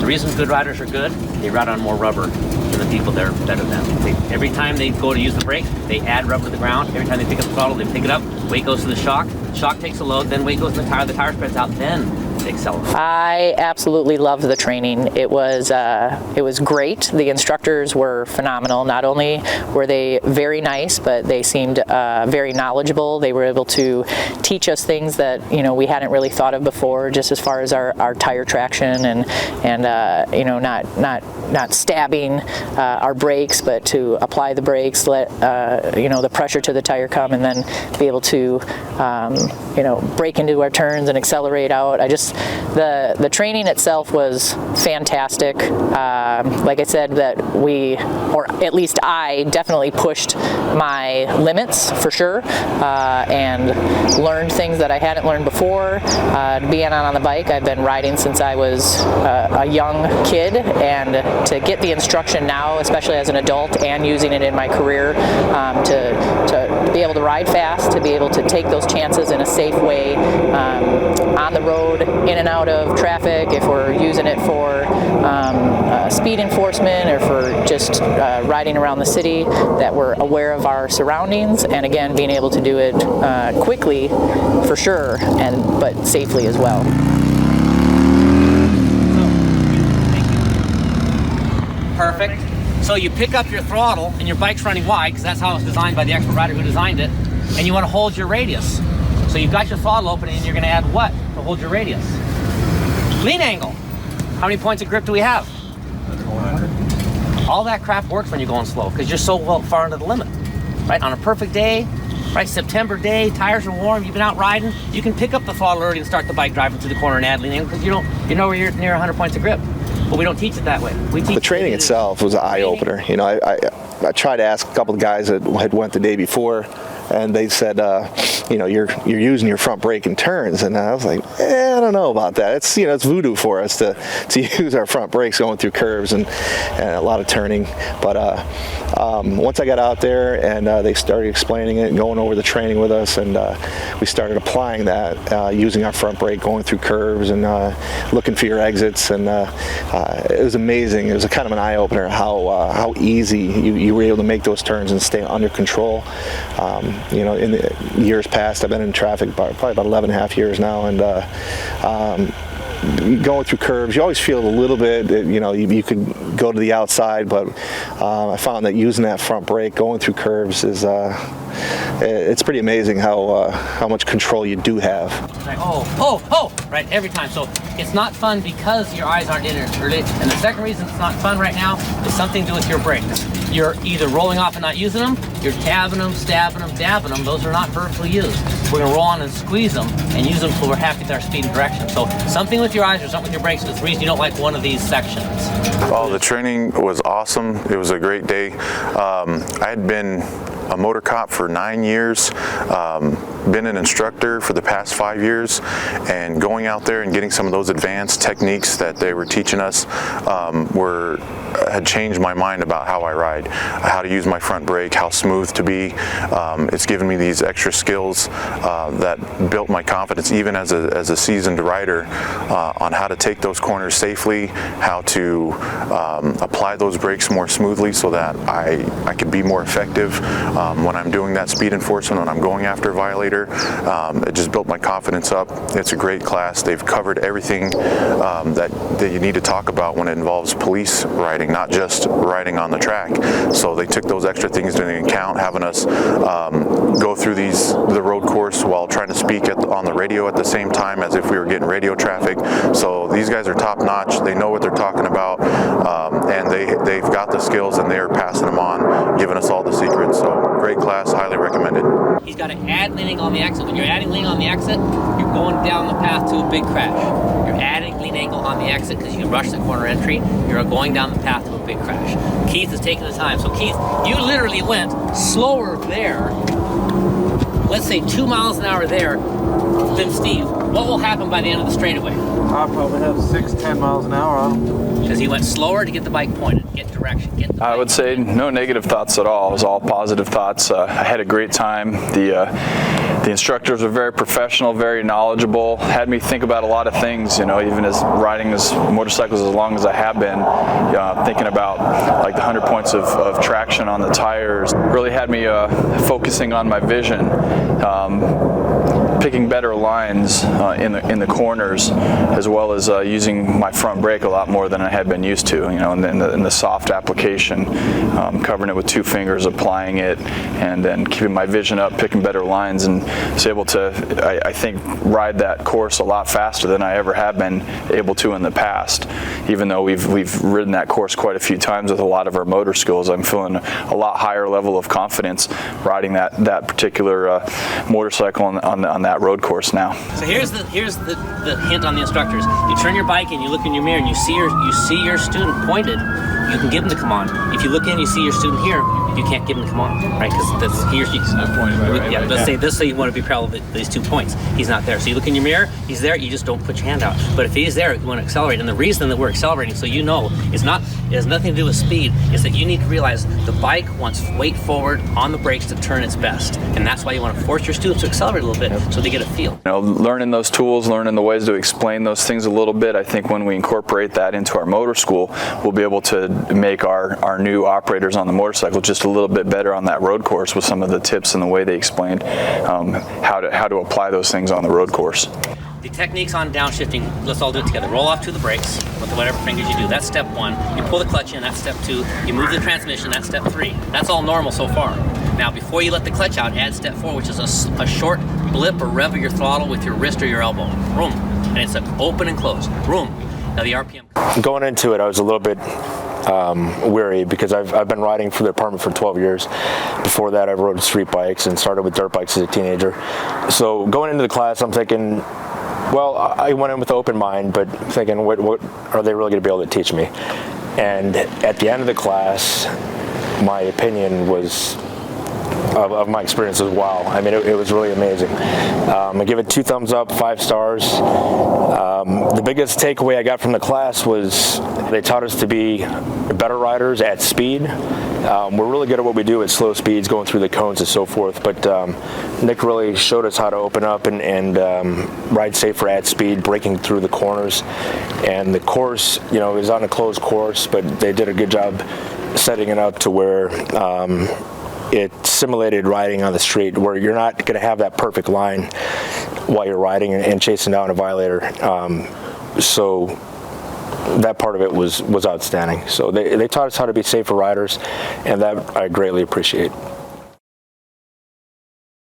reason good riders are good, they ride on more rubber than the people that are better than them. Every time they go to use the brake, they add rubber to the ground. Every time they pick up the throttle, they pick it up. Weight goes to the shock. Shock takes a load, then weight goes to the tire spreads out, then they accelerate. I absolutely loved the training. It was great. The instructors were phenomenal. Not only were they very nice, but they seemed very knowledgeable. They were able to teach us things that we hadn't really thought of before, just as far as our tire traction and not stabbing our brakes, but to apply the brakes, let the pressure to the tire come, and then be able to brake into our turns and accelerate out. The training itself was fantastic. Like I said, that or at least I definitely pushed my limits for sure, and learned things that I hadn't learned before. Being on the bike, I've been riding since I was a young kid, and to get the instruction now, especially as an adult and using it in my career, to be able to ride fast, to be able to take those chances in a safe way, on the road, in and out of traffic, if we're using it for speed enforcement or for just riding around the city, that we're aware of our surroundings, and again, being able to do it quickly for sure, but safely as well. Perfect. So you pick up your throttle and your bike's running wide, because that's how it's designed by the expert rider who designed it, and you want to hold your radius. So you've got your throttle open, and you're going to add what to hold your radius? Lean angle. How many points of grip do we have? 100. All that crap works when you're going slow, because you're so far into the limit. Right? On a perfect day, right, September day, tires are warm, you've been out riding, you can pick up the throttle early and start the bike driving through the corner and add lean angle, because you know where you're near 100 points of grip. But we don't teach it that way. We teach the training itself was an eye-opener. I tried to ask a couple of guys that had went the day before, and they said, you're using your front brake in turns, and I was like, I don't know about that. It's it's voodoo for us to use our front brakes going through curves and a lot of turning. But once I got out there and they started explaining it and going over the training with us, and we started applying that, using our front brake going through curves and looking for your exits, and it was amazing. It was a kind of an eye-opener how easy you were able to make those turns and stay under control. In the years past, I've been in traffic probably about 11 and a half years now, and going through curves, you always feel a little bit, you could go to the outside, but I found that using that front brake going through curves is it's pretty amazing how much control you do have. Like, right, every time. So it's not fun because your eyes aren't in it early, and the second reason it's not fun right now is something to do with your brakes. You're either rolling off and not using them, you're dabbing them, stabbing them, dabbing them. Those are not vertically used. We're going to roll on and squeeze them and use them until we're happy with our speed and direction. So something with your eyes or something with your brakes is the reason you don't like one of these sections. Oh, the training was awesome. It was a great day. I had been a motor cop for 9 years, been an instructor for the past 5 years, and going out there and getting some of those advanced techniques that they were teaching us had changed my mind about how I ride, how to use my front brake, how smooth to be. It's given me these extra skills that built my confidence, even as a seasoned rider, on how to take those corners safely, how to apply those brakes more smoothly so that I could be more effective when I'm doing that speed enforcement, when I'm going after a violator. It just built my confidence up. It's a great class. They've covered everything that you need to talk about when it involves police riding, not just riding on the track. So they took those extra things into account, having us go through the road course while trying to speak on the radio at the same time as if we were getting radio traffic. So these guys are top notch. They know what they're talking about, and they've got the skills, and they're passing them on, giving us all the secrets. So great class, highly recommended. He's got to add lean angle on the exit. When you're adding lean on the exit, you're going down the path to a big crash. You're adding lean angle on the exit because you rush the corner entry. You're going down the path to a big crash. Keith is taking the time. So Keith, you literally went slower there, let's say 2 miles an hour there, than Steve. What will happen by the end of the straightaway? I'll probably have 6-10 miles an hour. Because he went slower to get the bike pointed, get direction, get the I would say no negative thoughts at all. It was all positive thoughts. I had a great time. The instructors were very professional, very knowledgeable, had me think about a lot of things, you know, even as riding as motorcycles as long as I have been, thinking about like the 100 points of traction on the tires, really had me focusing on my vision, picking better lines in the corners, as well as using my front brake a lot more than I had been used to, you know, in the soft application, covering it with 2 fingers, applying it, and then keeping my vision up, picking better lines, and was able to, I think, ride that course a lot faster than I ever have been able to in the past. Even though we've ridden that course quite a few times with a lot of our motor skills, I'm feeling a lot higher level of confidence riding that particular motorcycle on that road course now. So here's the hint on the instructors. You turn your bike and you look in your mirror and you see your student pointed. You can give him to come on. If you look in, you see your student here. You can't give him to come on, right? Because that's he or she. Yeah. Let's say you want to be proud of these 2 points. He's not there. So you look in your mirror. He's there. You just don't put your hand out. But if he's there, you want to accelerate. And the reason that we're accelerating, so you know, it has nothing to do with speed. Is that you need to realize the bike wants weight forward on the brakes to turn its best, and that's why you want to force your students to accelerate a little bit so they get a feel. You know, learning those tools, learning the ways to explain those things a little bit. I think when we incorporate that into our motor school, we'll be able to make our new operators on the motorcycle just a little bit better on that road course with some of the tips and the way they explained how to apply those things on the road course. The techniques on downshifting, let's all do it together. Roll off to the brakes with whatever fingers you do. That's step 1. You pull the clutch in, that's step 2. You move the transmission, that's step 3. That's all normal so far. Now, before you let the clutch out, add step 4, which is a short blip or rev of your throttle with your wrist or your elbow. Boom. And it's open and close. Boom. Now the RPM. Going into it, I was a little bit weary because I've been riding for the department for 12 years. Before that, I rode street bikes and started with dirt bikes as a teenager. So going into the class, I'm thinking, well, I went in with an open mind, but thinking, what are they really going to be able to teach me? And at the end of the class, my opinion was of my experience was wow. I mean, it was really amazing. I give it 2 thumbs up, 5 stars. The biggest takeaway I got from the class was they taught us to be better riders at speed. We're really good at what we do at slow speeds, going through the cones and so forth, but Nick really showed us how to open up and ride safer at speed, breaking through the corners. And the course, you know, is on a closed course, but they did a good job setting it up to where it simulated riding on the street, where you're not going to have that perfect line while you're riding and chasing down a violator. So that part of it was outstanding. So they taught us how to be safer riders, and that I greatly appreciate.